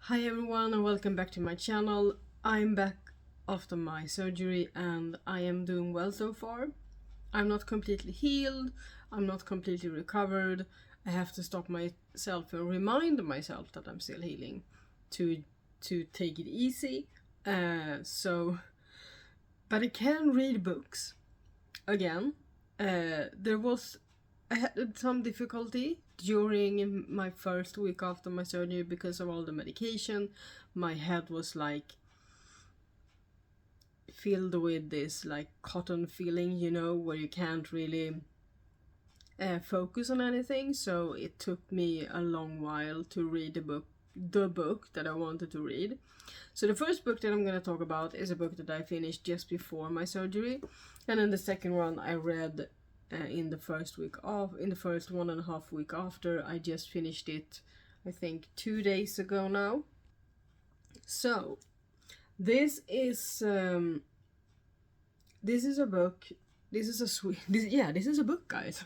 Hi everyone and welcome back to my channel. I'm back after my surgery and I am doing well so far. I'm not completely healed, I'm not completely recovered. I have to stop myself and remind myself that I'm still healing to take it easy. But I can read books again. I had some difficulty during my first week after my surgery because of all the medication. My head was like filled with this like cotton feeling, where you can't really focus on anything. So it took me a long while to read the book that I wanted to read. So the first book that I'm going to talk about is a book that I finished just before my surgery, and then the second one I read in the first 1.5 week after. I just finished it, I think 2 days ago now. So this is a book. This is a book, guys.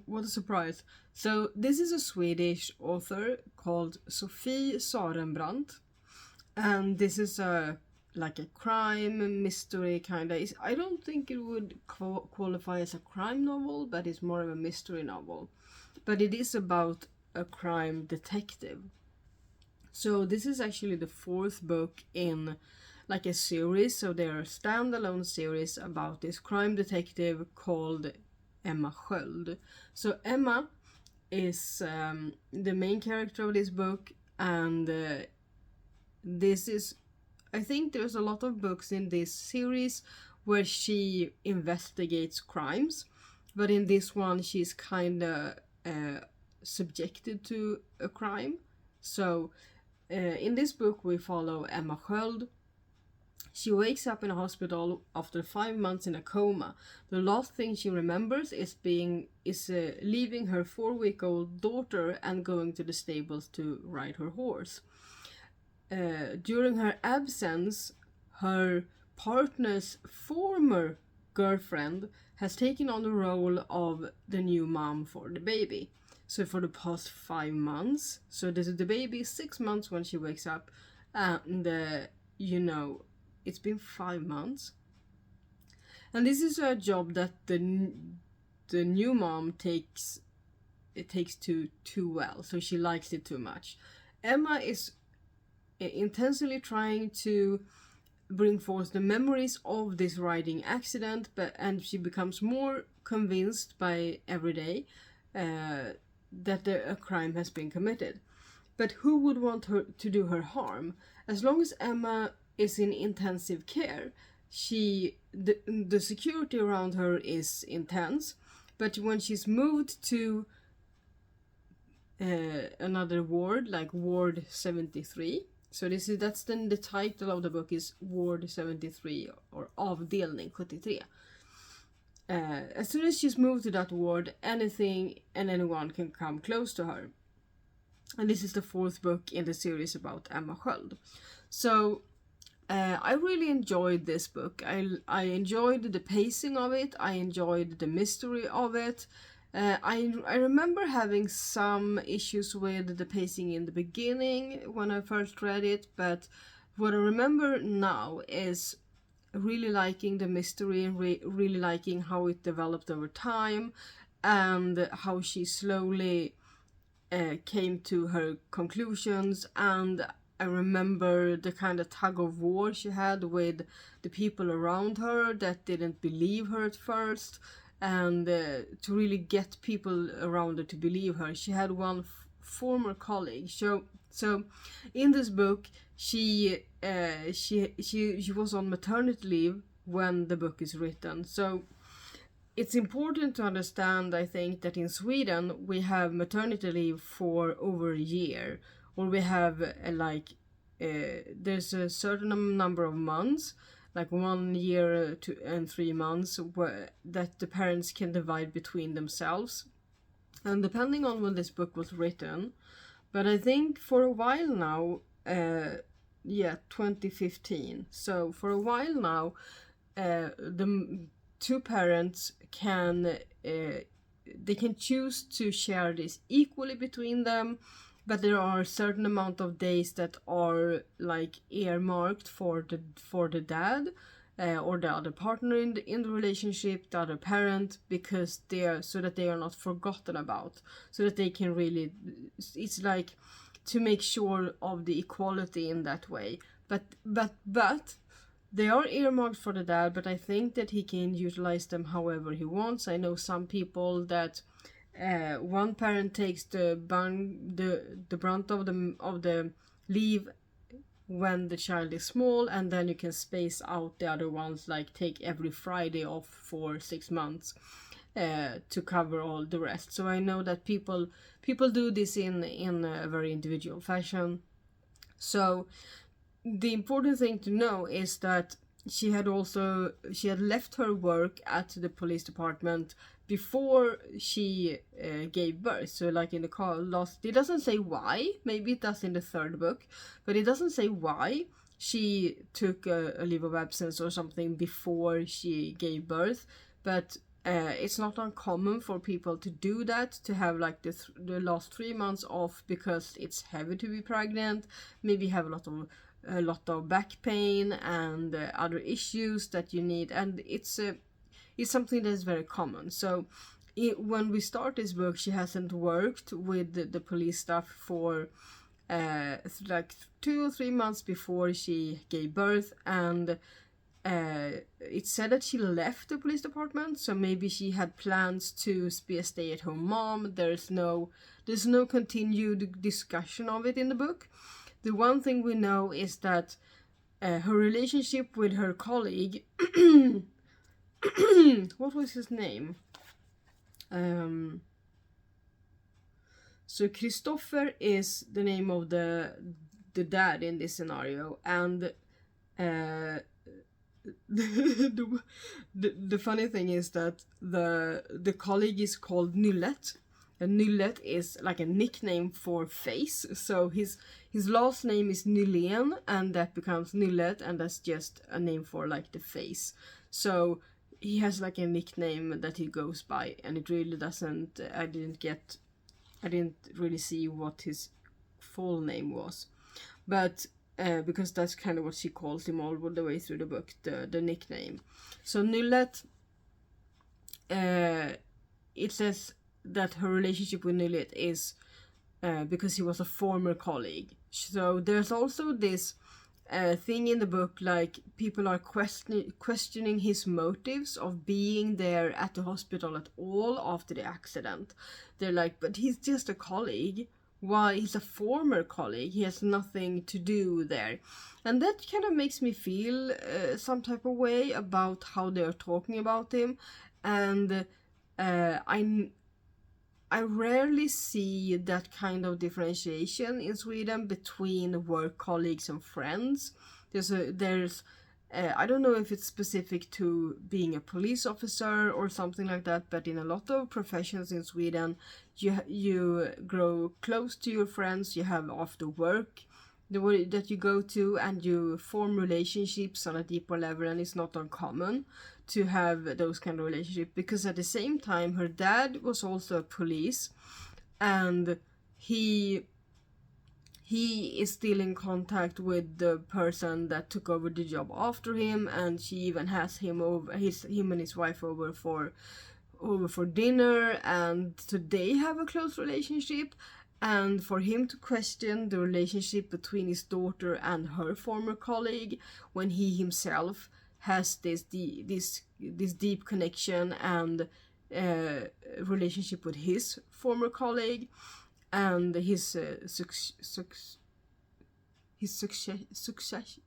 What a surprise. So this is a Swedish author called Sofie Sarenbrant, and this is like a crime mystery kind of. I don't think it would qualify as a crime novel, but it's more of a mystery novel. But it is about a crime detective. So this is actually the fourth book in like a series. So they are a standalone series about this crime detective called Emma Sköld. So Emma is the main character of this book, and I think there's a lot of books in this series where she investigates crimes, but in this one she's kind of subjected to a crime. So in this book we follow Emma Sköld. She wakes up in a hospital after 5 months in a coma. The last thing she remembers is leaving her 4-week-old daughter and going to the stables to ride her horse. During her absence, her partner's former girlfriend has taken on the role of the new mom for the baby. So for the past 5 months, so the baby is 6 months when she wakes up, and it's been 5 months. And this is a job that the new mom takes too well, so she likes it too much. Emma is intensely trying to bring forth the memories of this riding accident, and she becomes more convinced by every day that a crime has been committed. But who would want her to do her harm? As long as Emma is in intensive care, the security around her is intense. But when she's moved to another ward, like Ward 73, so that's then the title of the book is Ward 73 or Avdelning 73. As soon as she's moved to that ward, anything and anyone can come close to her. And this is the fourth book in the series about Emma Sköld. So I really enjoyed this book. I enjoyed the pacing of it. I enjoyed the mystery of it. I remember having some issues with the pacing in the beginning when I first read it, but what I remember now is really liking the mystery and really liking how it developed over time, and how she slowly came to her conclusions. And I remember the kind of tug of war she had with the people around her that didn't believe her at first, and to really get people around her to believe her. She had one former colleague. So in this book, she was on maternity leave when the book is written. So it's important to understand, I think, that in Sweden we have maternity leave for over a year, or we have there's a certain number of months, like 1 year and 3 months, that the parents can divide between themselves. And depending on when this book was written, but I think for a while now, 2015. So for a while now, the two parents can choose to share this equally between them, but there are a certain amount of days that are like earmarked for the dad, or the other partner in the relationship, the other parent, because so that they are not forgotten about, so that they can really, it's like to make sure of the equality in that way. But they are earmarked for the dad, but I think that he can utilize them however he wants. I know some people that one parent takes the brunt of the leave when the child is small, and then you can space out the other ones, like take every Friday off for 6 months to cover all the rest. So I know that people do this in a very individual fashion. So the important thing to know is that she had left her work at the police department before she gave birth. So like in the last, it doesn't say why, maybe it does in the third book, but it doesn't say why she took a leave of absence or something before she gave birth. But it's not uncommon for people to do that, to have like the last 3 months off, because it's heavy to be pregnant, maybe have a lot of back pain and other issues that you need, and it's something that is very common. So when we start this book, she hasn't worked with the police stuff for like 2 or 3 months before she gave birth, and it said that she left the police department, so maybe she had plans to be a stay-at-home mom. There's no continued discussion of it in the book. The one thing we know is that her relationship with her colleague what was his name? So Christopher is the name of the dad in this scenario, and the funny thing is that the colleague is called Nyllet, and Nyllet is like a nickname for face. So his last name is Nylén, and that becomes Nyllet, and that's just a name for like the face. So he has like a nickname that he goes by, and it really doesn't. I didn't really see what his full name was, but because that's kind of what she calls him all the way through the book, the nickname. So Nyllet, it says that her relationship with Nyllet is because he was a former colleague. So there's also this thing in the book, like people are questioning his motives of being there at the hospital at all after the accident. They're like, but he's just a colleague. Why? He's a former colleague. He has nothing to do there. And that kind of makes me feel some type of way about how they're talking about him. And I rarely see that kind of differentiation in Sweden between work colleagues and friends. There's I don't know if it's specific to being a police officer or something like that, but in a lot of professions in Sweden, you grow close to your friends. You have after work that you go to, and you form relationships on a deeper level, and it's not uncommon to have those kind of relationships, because at the same time her dad was also a police, and he is still in contact with the person that took over the job after him, and she even has him and his wife over for dinner, and so they have a close relationship. And for him to question the relationship between his daughter and her former colleague, when he himself has this deep connection and relationship with his former colleague, and his success.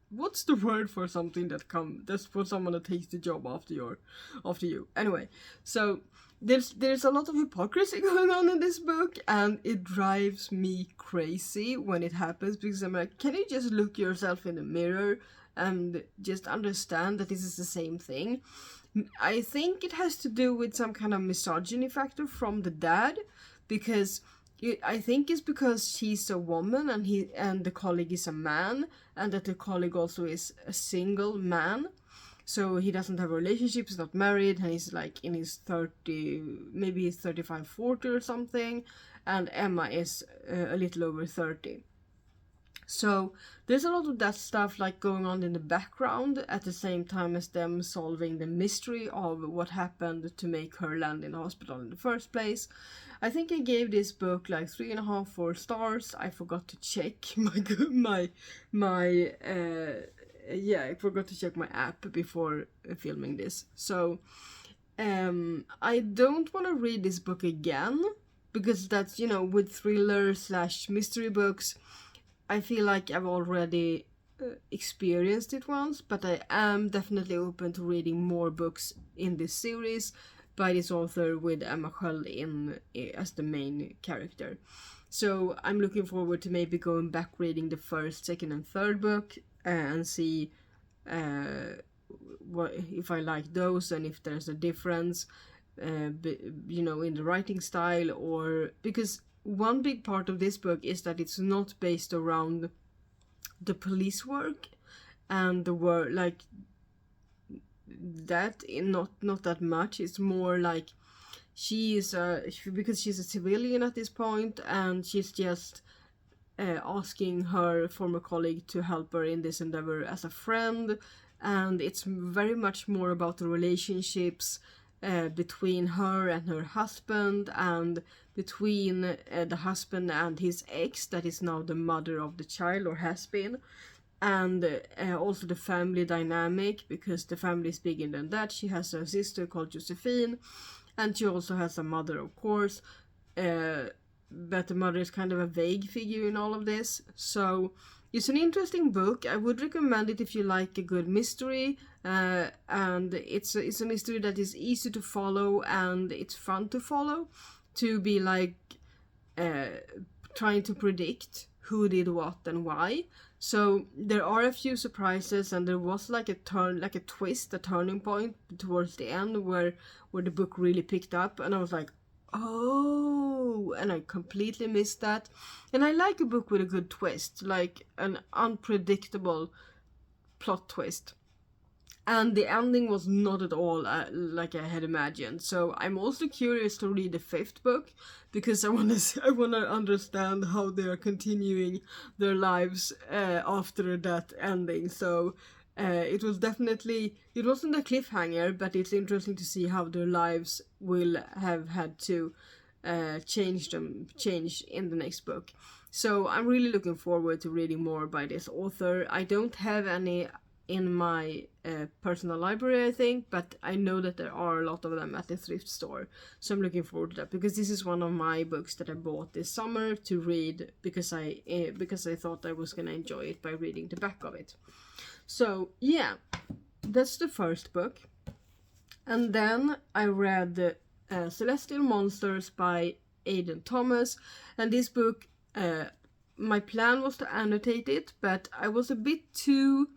What's the word for something that's for someone that takes the job after you? Anyway, so there's a lot of hypocrisy going on in this book, and it drives me crazy when it happens, because I'm like, can you just look yourself in the mirror and just understand that this is the same thing? I think it has to do with some kind of misogyny factor from the dad, because I think it's because she's a woman and the colleague is a man, and that the colleague also is a single man. So he doesn't have a relationship, he's not married, and he's like in his 30, maybe he's 35, 40 or something. and Emma is a little over 30. So there's a lot of that stuff like going on in the background at the same time as them solving the mystery of what happened to make her land in the hospital in the first place. I think I gave this book like 3.5, 4 stars. I forgot to check I forgot to check my app before filming this. So I don't want to read this book again, because that's, you know, with thriller/mystery books, I feel like I've already experienced it once, but I am definitely open to reading more books in this series by this author with Emma Sköld as the main character. So I'm looking forward to maybe going back reading the first, second and third book and see what if I like those and if there's a difference, you know, in the writing style, or because one big part of this book is that it's not based around the police work and the work like that, not that much. It's more like because she's a civilian at this point, and she's just asking her former colleague to help her in this endeavor as a friend, and it's very much more about the relationships between her and her husband, and between the husband and his ex that is now the mother of the child, or has been, and also the family dynamic, because the family is bigger than that. She has a sister called Josephine, and she also has a mother, of course, but the mother is kind of a vague figure in all of this. So it's an interesting book. I would recommend it if you like a good mystery, and it's a mystery that is easy to follow and it's fun to follow, to be like trying to predict who did what and why. So there are a few surprises, and there was like a twist, a turning point towards the end where the book really picked up, and I was like, oh, and I completely missed that. And I like a book with a good twist, like an unpredictable plot twist. And the ending was not at all like I had imagined. So I'm also curious to read the 5th book, because I want to understand how they are continuing their lives after that ending. So it wasn't a cliffhanger, but it's interesting to see how their lives will have had to change in the next book. So I'm really looking forward to reading more by this author. I don't have any in my personal library, I think, but I know that there are a lot of them at the thrift store, so I'm looking forward to that, because this is one of my books that I bought this summer to read, because I thought I was gonna enjoy it by reading the back of it. So yeah, that's the first book. And then I read Celestial Monsters by Aiden Thomas, and this book, my plan was to annotate it, but I was a bit too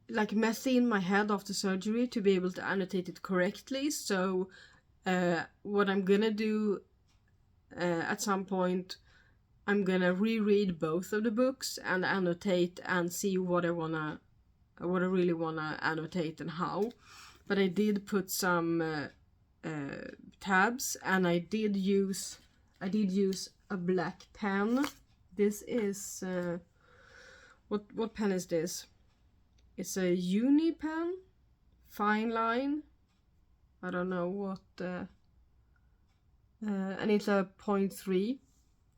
like messy in my head after surgery to be able to annotate it correctly. So what I'm gonna do at some point, I'm gonna reread both of the books and annotate and see what I really wanna annotate and how. But I did put some tabs, and I did use a black pen. This is what pen is this? It's a uni pen, fine line. I don't know what, and it's a 0.3,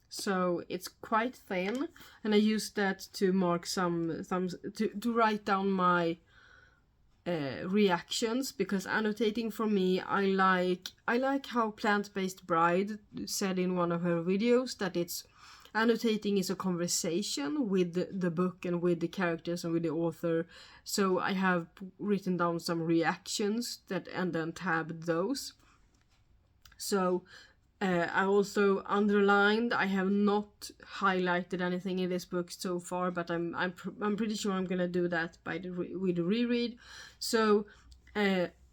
so it's quite thin. And I used that to mark to write down my reactions, because annotating for me, I like how Plant-Based Bride said in one of her videos that annotating is a conversation with the book and with the characters and with the author. So I have written down some reactions and then tabbed those. So I also underlined. I have not highlighted anything in this book so far, but I'm pretty sure I'm gonna do that with the reread. So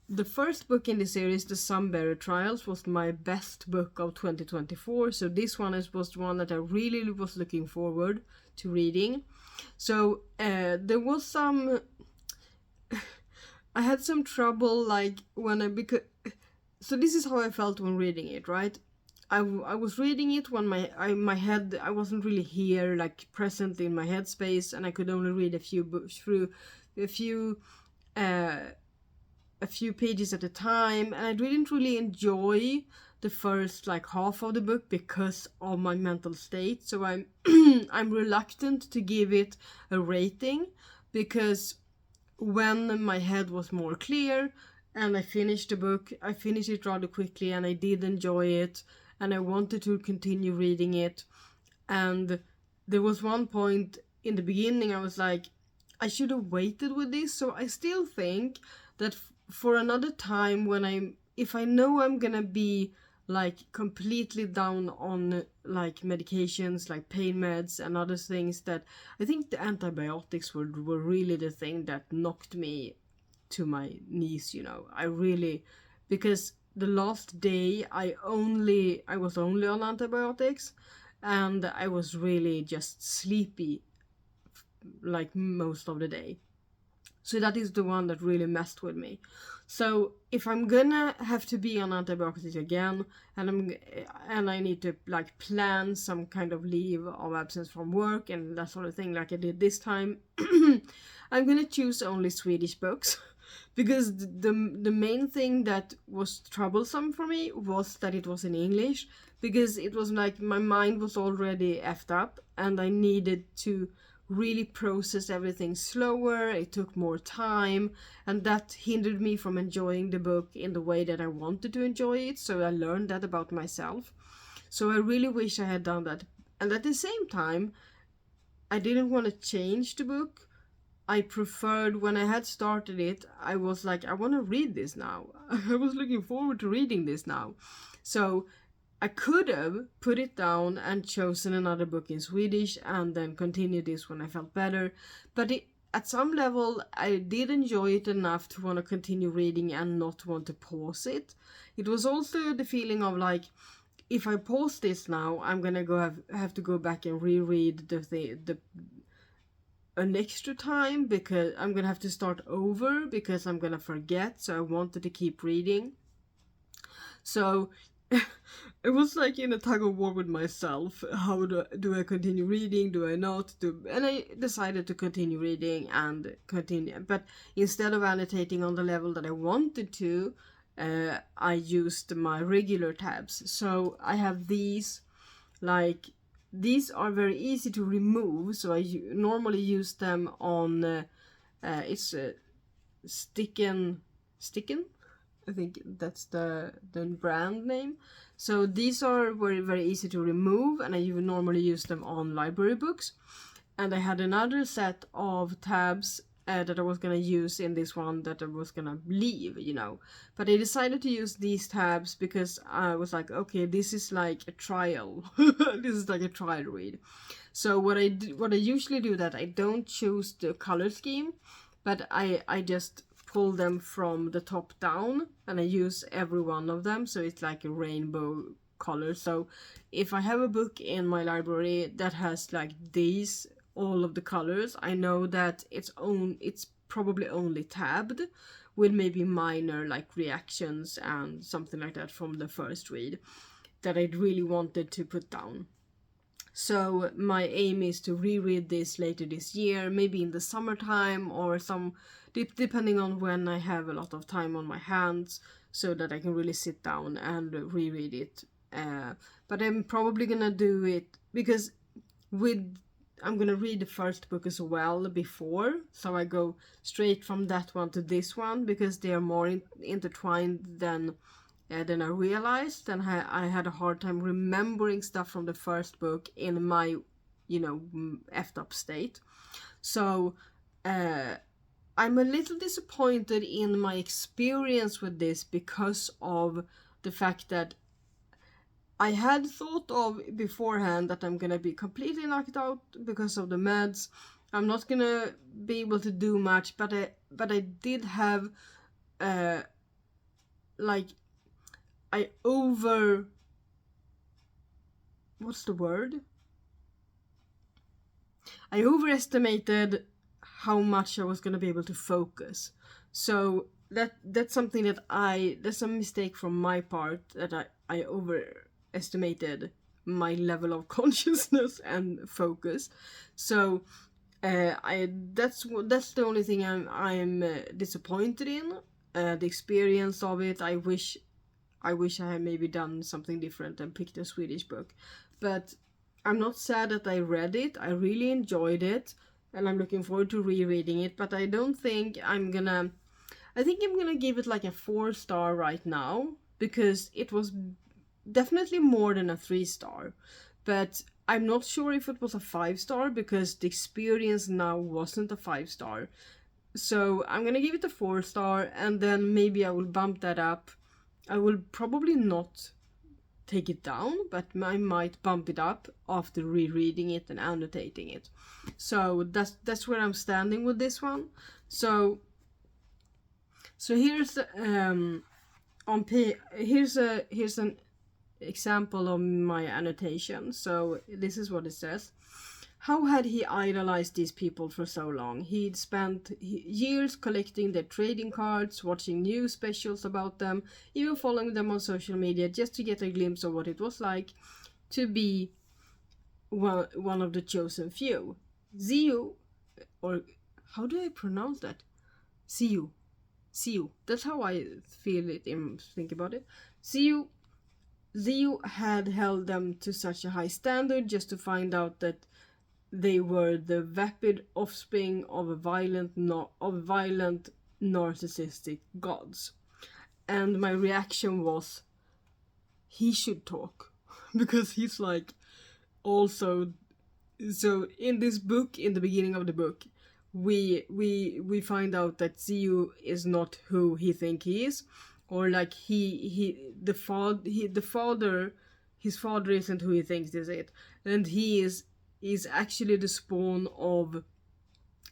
the first book in the series, The Sunbearer Trials, was my best book of 2024. So this one was the one that I really was looking forward to reading. So there was some... I had some trouble, like, so this is how I felt when reading it, right? I was reading it when my head, I wasn't really here, like present in my headspace, and I could only read a few books through a few pages at a time, and I didn't really enjoy the first like half of the book because of my mental state. So I'm I'm reluctant to give it a rating, because when my head was more clear and I finished the book, I finished it rather quickly and I did enjoy it and I wanted to continue reading it. And there was one point in the beginning I was like, I should have waited with this. So I still think that for another time, when if I know I'm gonna be like completely down on like medications like pain meds and other things, that I think the antibiotics were really the thing that knocked me to my knees, you know. I really, because the last day I was only on antibiotics and I was really just sleepy like most of the day. So that is the one that really messed with me. So if I'm gonna have to be on antibiotics again, and I need to like plan some kind of leave of absence from work and that sort of thing, like I did this time, I'm gonna choose only Swedish books. Because the main thing that was troublesome for me was that it was in English, because it was like my mind was already effed up and I needed to really process everything slower. It took more time, and that hindered me from enjoying the book in the way that I wanted to enjoy it. So I learned that about myself. So I really wish I had done that. And at the same time, I didn't want to change the book. I preferred, when I had started it, I was like, I want to read this now. I was looking forward to reading this now. So I could have put it down and chosen another book in Swedish and then continued this when I felt better. But at some level, I did enjoy it enough to want to continue reading and not want to pause it. It was also the feeling of like, if I pause this now, I'm gonna have to go back and reread an extra time, because I'm gonna have to start over because I'm gonna forget. So I wanted to keep reading. So it was like in a tug of war with myself. How do I continue reading? Do I not? And I decided to continue reading and continue. But instead of annotating on the level that I wanted to, I used my regular tabs. So I have these, like, these are very easy to remove. So I normally use them on, it's Sticken. I think that's the brand name. So these are very, very easy to remove, and I normally use them on library books. And I had another set of tabs that I was going to use in this one that I was going to leave, you know. But I decided to use these tabs because I was like, okay, this is like a trial. This is like a trial read. So what I usually do, that I don't choose the color scheme, but I just pull them from the top down and I use every one of them, so it's like a rainbow color. So if I have a book in my library that has like these, all of the colors, I know that it's probably only tabbed with maybe minor like reactions and something like that from the first read that I really wanted to put down. So my aim is to reread this later this year, maybe in the summertime or depending on when I have a lot of time on my hands, so that I can really sit down and reread it. But I'm probably gonna do it because I'm gonna read the first book as well before, so I go straight from that one to this one because they are more intertwined than I realized. And I had a hard time remembering stuff from the first book in my, effed up state. So I'm a little disappointed in my experience with this because of the fact that I had thought of beforehand that I'm gonna be completely knocked out because of the meds. I'm not gonna be able to do much, but I did have I overestimated how much I was going to be able to focus. So that's something that's a mistake from my part, that I underestimated my level of consciousness and focus. So that's the only thing I'm disappointed in. The experience of it. I wish I had maybe done something different and picked a Swedish book. But I'm not sad that I read it. I really enjoyed it, and I'm looking forward to rereading it. But I don't think I'm gonna... I think I'm gonna give it like a 4-star right now, because it was definitely more than a 3-star. But I'm not sure if it was a 5-star, because the experience now wasn't a 5-star. So I'm gonna give it a 4-star, and then maybe I will bump that up. I will probably not take it down, but I might bump it up after rereading it and annotating it. So that's where I'm standing with this one. So here's here's an example of my annotation. So this is what it says. How had he idolized these people for so long? He'd spent years collecting their trading cards, watching news specials about them, even following them on social media just to get a glimpse of what it was like to be one of the chosen few. Ziu, or how do I pronounce that? Ziu. That's how I feel it and think about it. Ziu had held them to such a high standard just to find out that they were the vapid offspring of violent narcissistic gods. And my reaction was, he should talk. Because he's like, also... So in this book, in the beginning of the book, we find out that Ziu is not who he think he is. Or like his father isn't who he thinks is it. And he is actually the spawn of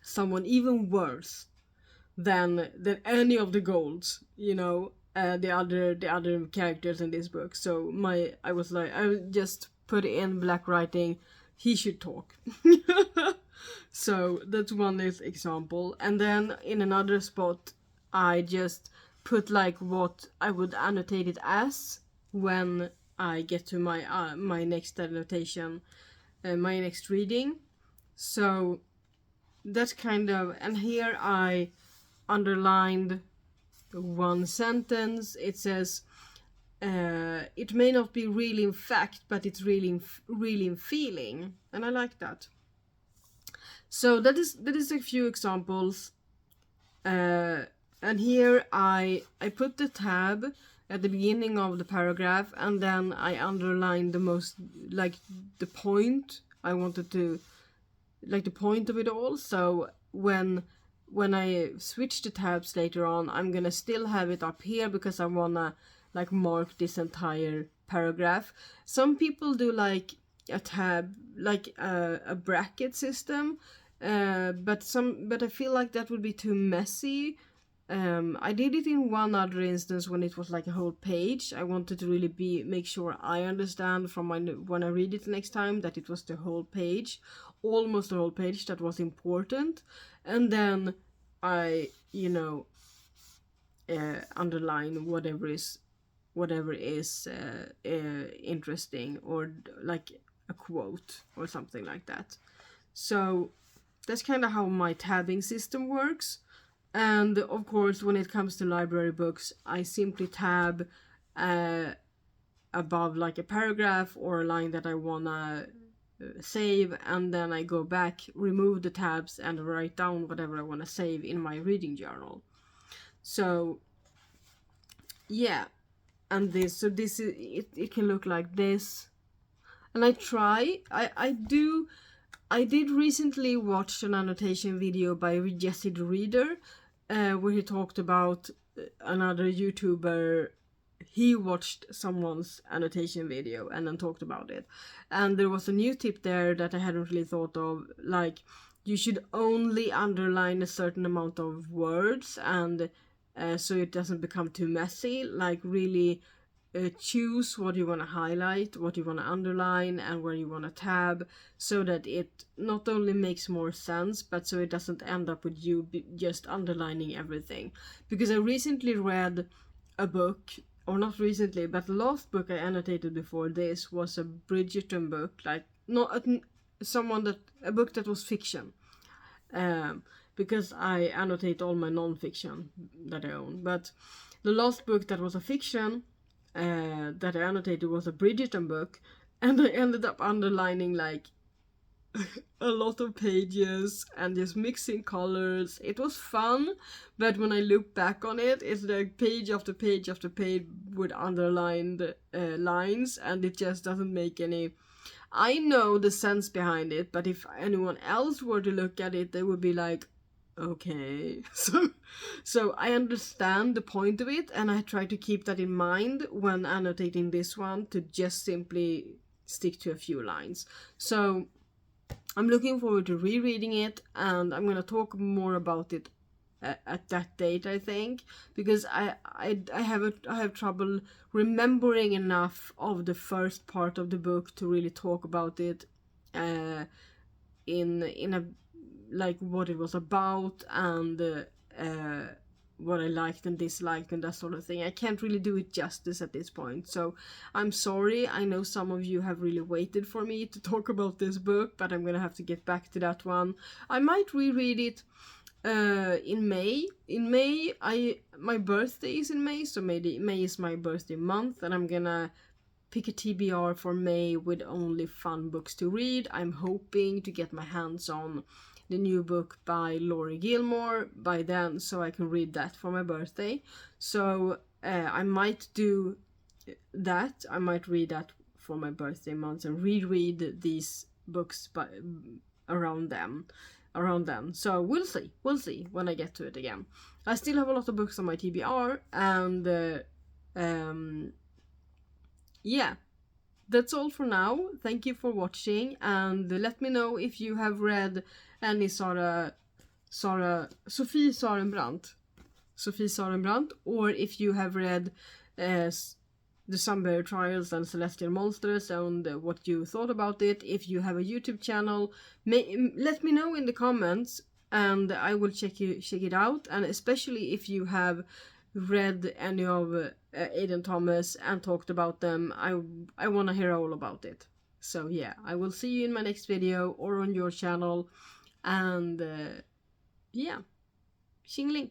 someone even worse than any of the golds, you know, the other characters in this book. So I just put in black writing, he should talk. So that's one example. And then in another spot, I just put like what I would annotate it as when I get to my next annotation. My next reading. So that's kind of... And here I underlined one sentence. It says, it may not be really in fact, but it's really in feeling. And I like that. So that is a few examples. And here I put the tab at the beginning of the paragraph, and then I underlined the most, like, the point I wanted to, like, the point of it all. So when I switch the tabs later on, I'm gonna still have it up here because I wanna, like, mark this entire paragraph. Some people do like a tab, like a bracket system, but I feel like that would be too messy. I did it in one other instance when it was like a whole page. I wanted to really make sure I understand from when I read it next time that it was the whole page, almost the whole page that was important. And then I, underline whatever is interesting, or like a quote or something like that. So that's kind of how my tabbing system works. And of course, when it comes to library books, I simply tab above like a paragraph or a line that I wanna save, and then I go back, remove the tabs, and write down whatever I wanna save in my reading journal. So yeah, and this is it can look like this. And I did recently watch an annotation video by Jesse the Reader, where he talked about another YouTuber. He watched someone's annotation video and then talked about it. And there was a new tip there that I hadn't really thought of, like, you should only underline a certain amount of words, and so it doesn't become too messy. Like, really choose what you want to highlight, what you want to underline, and where you want to tab, so that it not only makes more sense, but so it doesn't end up with you just underlining everything. Because I recently read a book or not recently, but the last book I annotated before this was a Bridgerton book, like not a book that was fiction. Because I annotate all my non-fiction that I own. But the last book that was a fiction that I annotated was a Bridgerton book, and I ended up underlining like a lot of pages and just mixing colors. It was fun, but when I look back on it, it's like page after page after page with underlined lines, and it just doesn't make any... I know the sense behind it, but if anyone else were to look at it, they would be like, okay. So I understand the point of it, and I try to keep that in mind when annotating this one, to just simply stick to a few lines. So I'm looking forward to rereading it, and I'm gonna talk more about it at that date, I think, because I have trouble remembering enough of the first part of the book to really talk about it in a like what it was about, and what I liked and disliked and that sort of thing. I can't really do it justice at this point, so I'm sorry. I know some of you have really waited for me to talk about this book, but I'm gonna have to get back to that one. I might reread it in May. In May, my birthday is in May, so May is my birthday month, and I'm gonna pick a TBR for May with only fun books to read. I'm hoping to get my hands on the new book by Laurie Gilmore by then, so I can read that for my birthday. So I might do that. I might read that for my birthday month and reread these books around then. So we'll see when I get to it again. I still have a lot of books on my TBR, and yeah, that's all for now. Thank you for watching, and let me know if you have read any Sofie Sarenbrant, or if you have read the Sunbearer trials and Celestial Monsters, and what you thought about it. If you have a YouTube channel, let me know in the comments, and I will check it out. And especially if you have read any of Aiden Thomas and talked about them, I want to hear all about it. So yeah, I will see you in my next video or on your channel, and yeah, Xingling.